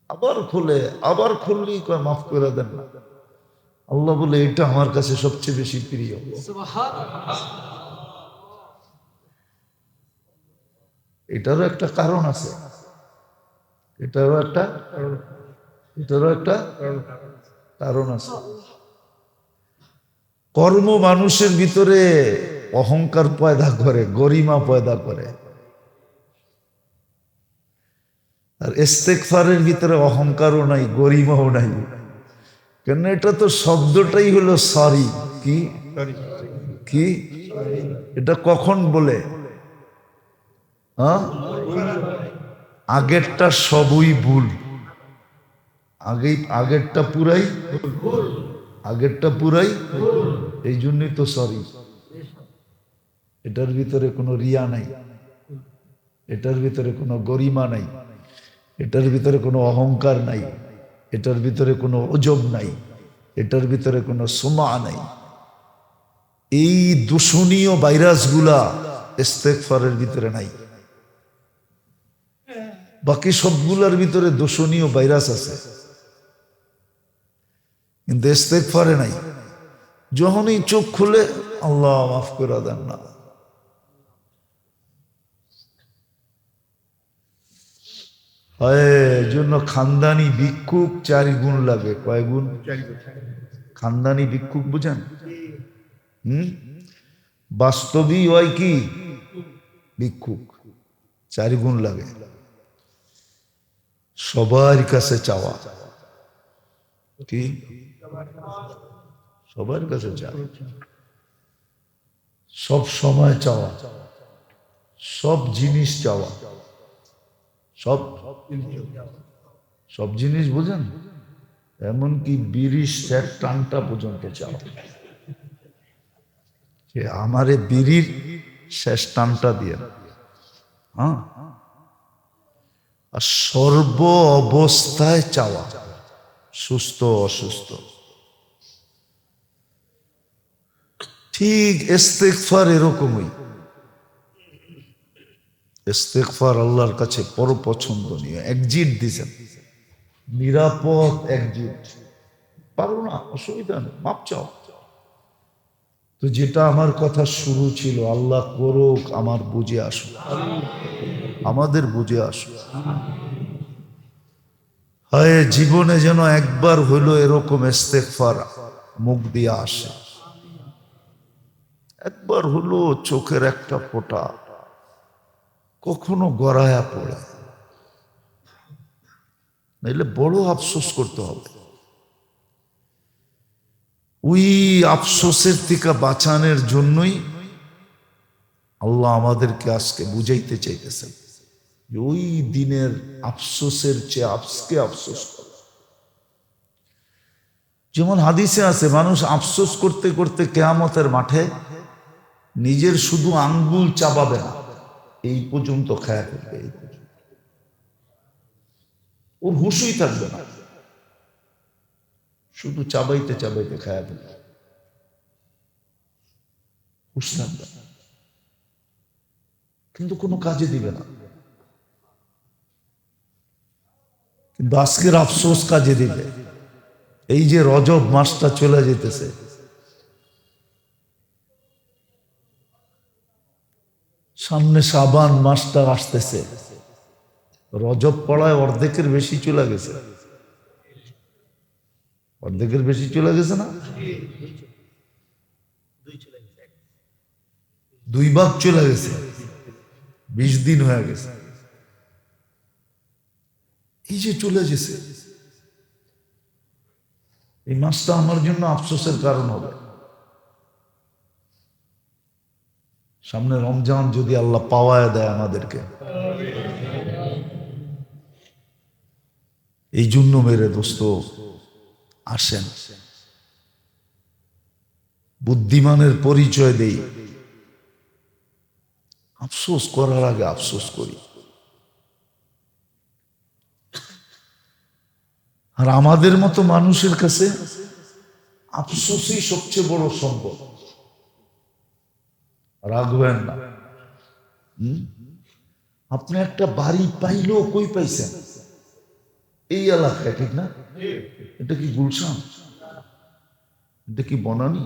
আবার খোলে, আবার খুললেই কয় মাফ করে দেন না। আল্লাহ বলে এটা আমার কাছে সবচেয়ে বেশি প্রিয়। এটারও একটা কারণ আছে, এটারও একটা কারণ আছে। কর্ম মানুষের ভিতরে অহংকার পয়দা করে, গরিমা পয়দা করে, আর ইস্তেগফারের ভিতরে অহংকারও নাই, গরিমাও নাই। কেন? এটা তো শব্দটাই হলো সরি। কি কি এটা কখন বলে? হ্যাঁ, আগেরটা সবই ভুল, আগেরটা পুরাই, এই জন্যই তো সরি। এটার ভিতরে কোনো রিয়া নাই, এটার ভিতরে কোনো গরিমা নাই, এটার ভিতরে কোনো অহংকার নাই, এটার ভিতরে কোনো অজব নাই, এটার ভিতরে কোনো সুমা নাই। এই দূষণীয় ভাইরাসগুলা ইস্তেগফারের ভিতরে নাই। বাকি সবগুলার ভিতরে দূষণীয় ভাইরাস আছে, কিন্তু ইস্তেগফারে নাই। যখনই চোখ খুলে আল্লাহ মাফ করে দেন না, জন্য খানদানি ভিক্ষুক 4 গুণ লাগে। কয় গুণ? খানদানি ভিক্ষুক বুঝেন? বাস্তবই হয় কি ভিক্ষুক, 4 গুণ লাগে। সবার কাছে চাওয়া, কি সবার কাছে চাওয়া, সব সময় চাওয়া, সব জিনিস চাওয়া, সব জিনিস বুঝেন? এমনকি বিড়ি সেট টানটা পর্যন্ত চাওয়া, যে আমারে বিড়ির শেষ টানটা দিয়ে। হ্যাঁ, আর সর্ব অবস্থায় চাওয়া, সুস্থ অসুস্থ। ঠিক ইস্তেগফার এরকমই। ইস্তেগফার আল্লাহর কাছে বড় পছন্দনীয়। এক্সিট দিছেন, নিরাপদ এক্সিট। পারো না, অসুবিধা নেই, মাপ চাও। তো যেটা আমার কথা শুরু ছিল, আল্লাহ করুক আমার বুঝে আসুক, আমাদের বুঝে আসুক। হয় জীবনে যেন একবার হইলো এরকম ইস্তেগফার মুখ দিয়ে আসে, একবার হলো চোখের একটা ফোঁটা কখনো গড়ায়া পড়ে, নাইলে বড় আফসোস করতে হবে। ওই আফসোসের থেকে বাঁচানোর জন্যই আল্লাহ আমাদেরকে আজকে বুঝাইতে চাইতেছেন যে ওই দিনের আফসোসের চেয়ে আজকে আফসোস করো। যেমন হাদিসে আছে, মানুষ আফসোস করতে করতে কিয়ামতের মাঠে নিজের শুধু আঙ্গুল চাবাবে না, এই পর্যন্ত খায়া ফেলবে, এই পর্যন্ত, ওর হুঁশই থাকবে না, শুধু চাবাইতে চাবাইতে খায়া ফেলবে, হুঁশ থাকবে না, কিন্তু কোনো কাজে দিবে না। কিন্তু আজকের আফসোস কাজে দিবে। এই যে রজব মাসটা চলে যেতেছে, সামনে শাবান মাসটা আসতেছে, রজব পড়ায় অর্ধেকের বেশি চলে গেছে, অর্ধেকের বেশি চলে গেছে না, 2 ভাগ চলে গেছে, 20 দিন হয়ে গেছে। এই যে চলে গেছে, এই মাসটা আমার জন্য আফসোসের কারণ হবে। সামনে রমজান যদি আল্লাহ পাওয়ায় দেয় আমাদেরকে, এই জন্য মেরে দোস্ত আসেন, বুদ্ধিমানের পরিচয় দেই, আফসোস করার আগে আফসোস করি। আর আমাদের মতো মানুষের কাছে আফসোসই সবচেয়ে বড় সম্পদ। রাখবেন না, আপনি একটা বাড়ি পাইলেও কই পাইছেন? এই এলাকায়, ঠিক না? এটা কি গুলশান? এটা কি বনানী?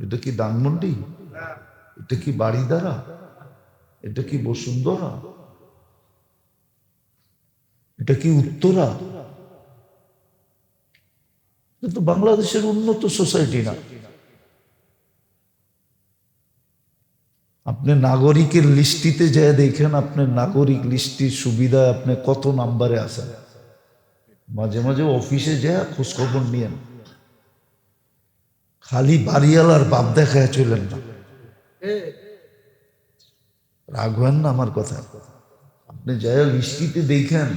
এটা কি ধানমন্ডি? এটা কি বাড়িদারা? এটা কি বসুন্ধরা? এটা কি উত্তরা? কিন্তু বাংলাদেশের উন্নত সোসাইটি না। আপনি নাগরিকের লিস্টিতে যায় দেখেন, আপনার নাগরিক লিস্টির সুবিধা আপনি কত নাম্বারে আছেন। মাঝে মাঝে অফিসে যায় খোঁজ খবর নিয়েন, খালি বাড়িওয়ালার বাপ দেখায় চলেন না। রাখবেন না আমার কথা। আপনি যায় লিস্টিতে দেখেন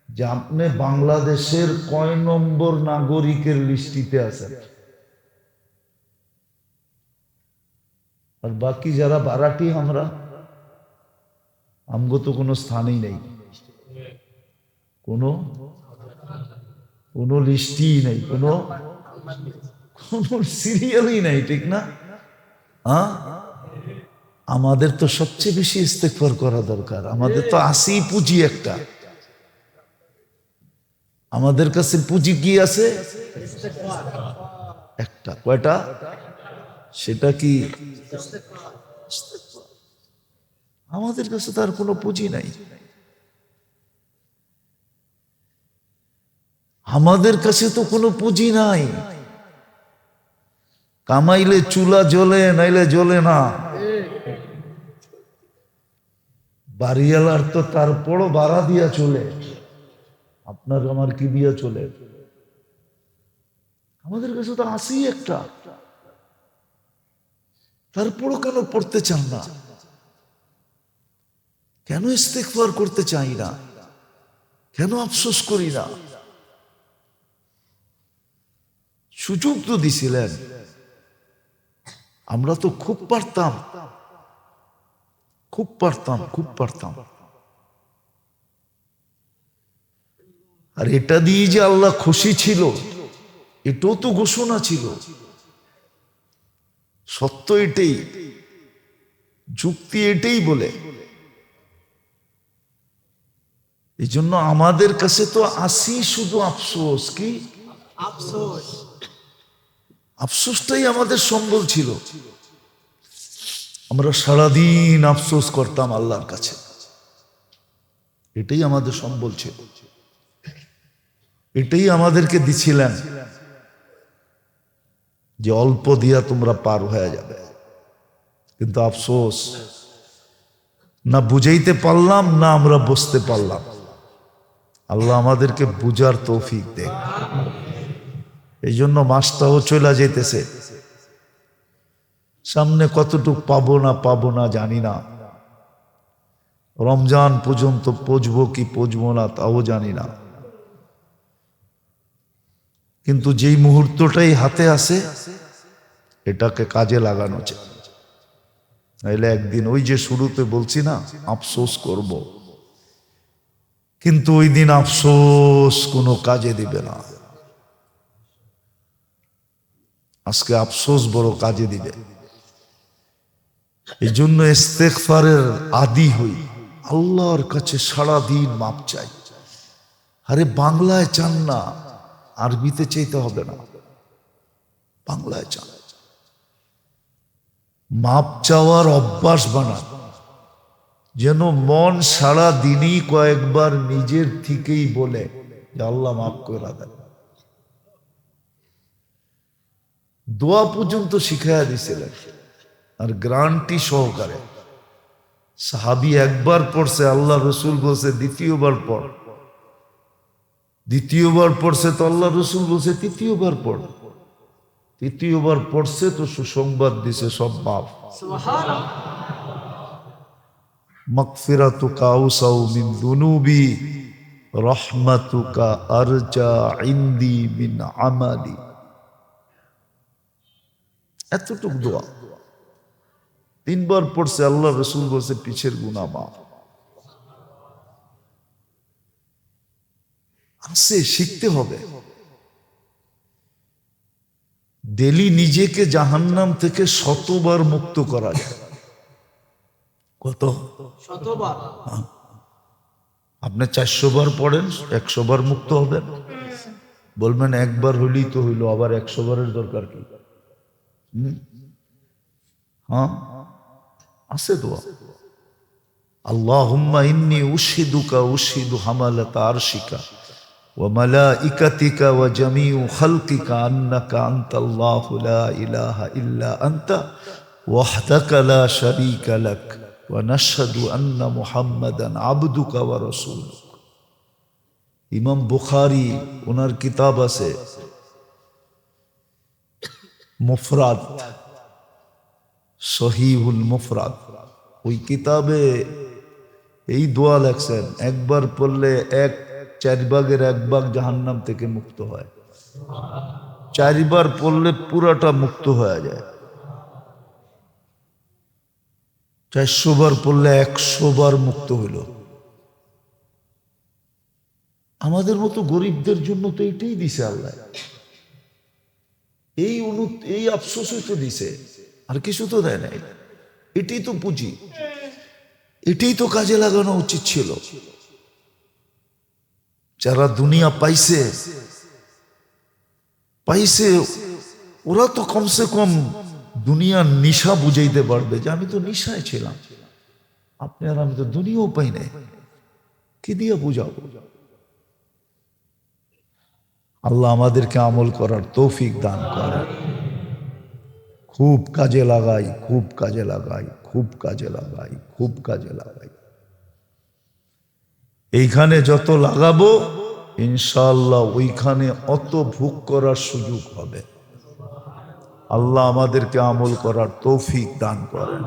যে আপনি বাংলাদেশের কয় নম্বর নাগরিকের লিস্টিতে আছেন, আর বাকি যারা বারাটি আমরা, আমগো তো কোনো স্থানই নেই, কোনো লিস্টই নেই, কোনো সিরিয়ালই নাই, ঠিক না? হ্যাঁ, আমাদের তো সবচেয়ে বেশি ইস্তেগফার করা দরকার। আমাদের তো আসেই পুঁজি একটা, আমাদের কাছে পুঁজি কি আছে? একটা। কয়টা? সেটা কি? আমাদের কাছে তার কোনো পুঁজি নাই। আমাদের কাছে তো কোনো পুঁজি নাই। কামাইলে চুলা জ্বলে, নাইলে জ্বলে না। বাড়িওয়ালার তো তারপরও ভাড়া দিয়া চলে, আপনার আমার কি দিয়া চলে? আমাদের কাছে তো আসেই একটা, তারপরও কেন পড়তে চান না? কেন ইস্তেগফার করতে চাই না? কেন আফসোস করি না? সুযোগ তো দিছিলেন, আমরা তো খুব পারতাম, খুব পারতাম, খুব পারতাম। আর এটা দিয়ে যে আল্লাহ খুশি ছিল, এটাও তো ঘোষণা ছিল। সত্য এটাই, যুক্তি এটাই বলে। এই জন্য আমাদের কাছে তো আসি শুধু আফসোস। কি আফসোস? আফসোসটাই আমাদের সম্বল ছিল। আমরা সারাদিন আফসোস করতাম আল্লাহর কাছে, এটাই আমাদের সম্বল ছিল, এটাই আমাদেরকে দিছিলেন যে অল্প দিয়া তোমরা পার হয়ে যাবে। কিন্তু আফসোস, না বুঝাইতে পারলাম, না আমরা বুঝতে পারলাম। আল্লাহ আমাদেরকে বুঝার তৌফিক দেয়। এই জন্য মাসটাও চলে যেতেছে, সামনে কতটুক পাবো না জানি না। রমজান পর্যন্ত পৌঁছবো কি পৌঁছবো না তাও জানি না। কিন্তু যেই মুহূর্তটাই হাতে আসে এটাকে কাজে লাগানো চাই, নাইলে একদিন ওই যে শুরুতে বলছি না আফসোস করব, কিন্তু ওই দিন আফসোস কোনো কাজে দিবে না। আজকে আফসোস বড় কাজে দিবে। এই জন্য ইস্তেগফারের আদি হই, আল্লাহর কাছে সারাদিন মাপ চাই। আরে বাংলায় চান না, আরবিতে চাইতে হবে না, বাংলায় চান। মাপ চাওয়ার অভ্যাস বানান, যেন মন সারা দিনই কয়েকবার নিজের থেকেই বলে যে আল্লাহ মাফ করে দেন। দোয়া পর্যন্ত শিখাইয়া দিছিলেন, আর গ্রান্টি সহকারে। সাহাবী একবার পড়ছে, আল্লাহ রসুল বলছে দ্বিতীয়বার পড়। দ্বিতীয়বার পড়ছে তো আল্লাহ রসুল বলছে তৃতীয়বার পড়। তৃতীয়বার পড়ছে তো সুসংবাদ দিছে সব মাফ। মাগফিরাতুকা আওসাউ মিন দুনুবি রাহমাতুকা আরজা ইনদি মিন আমালি। এতটুক দোয়া তিনবার পড়ছে, আল্লাহ রসুল বলছে পিছের গুনাহ মাফ। আসে শিখতে হবে। ডেলি নিজেকে জাহান্নাম থেকে 100বার মুক্ত করা যায়। কত? 100বার। আপনি 400 বার পড়েন, 100 বার মুক্ত হবেন। বলবেন একবার হইলেই তো হইল, আবার 100 বারের দরকার কি? হ্যাঁ, আছে দোয়া। আল্লাহুম্মা ইন্নী উশহিদুকা উশহিদু হামালাতা আরশিকা ওয়া মালাইকাতিকা ওয়া জামিউ খালকিকা আন্নাকা আনতাল্লাহু লা ইলাহা ইল্লা আনতা ওয়াহদাকা লা শারীকা লাক ওয়া নাশহাদু আন্না মুহাম্মাদান আবদুকা ওয়া রাসূলুক। ইমাম বুখারী ওনার কিতাব আছে মুফরাদ, সহিহুল মুফরাদ। ওই কিতাবে এই দোয়া লেখছেন, একবার পড়লে 1/4 জাহান্নাম থেকে মুক্ত হয়, 4বার পড়লে পুরাটা মুক্ত হয়ে যায়, 400 বার পড়লে 100 বার মুক্ত হইল। আমাদের মতো গরিবদের জন্য তো এইটাই দিছে আল্লাহ, এই আফসোসই তো দিছে, আর কিছু তো দেয় নাই। এটাই তো পুঁজি, এটাই তো কাজে লাগানো উচিত ছিল। যারা দুনিয়া পাইছে ওরা তো কমসে কম দুনিয়ার নিশা বুঝাইতে পারবে যে আমি তো নিশায় ছিলাম, আপনি আর আমি তো দুনিয়াও পাই নাই, কি দিয়ে বুঝাবো? আল্লাহ আমাদেরকে আমল করার তৌফিক দান করেন। খুব কাজে লাগাই, খুব কাজে লাগাই, খুব কাজে লাগাই, খুব কাজে লাগাই। এইখানে যত লাগাবো ইনশাআল্লাহ ওইখানে অত ভোগ করার সুযোগ হবে। আল্লাহ আমাদেরকে আমল করার তৌফিক দান করেন।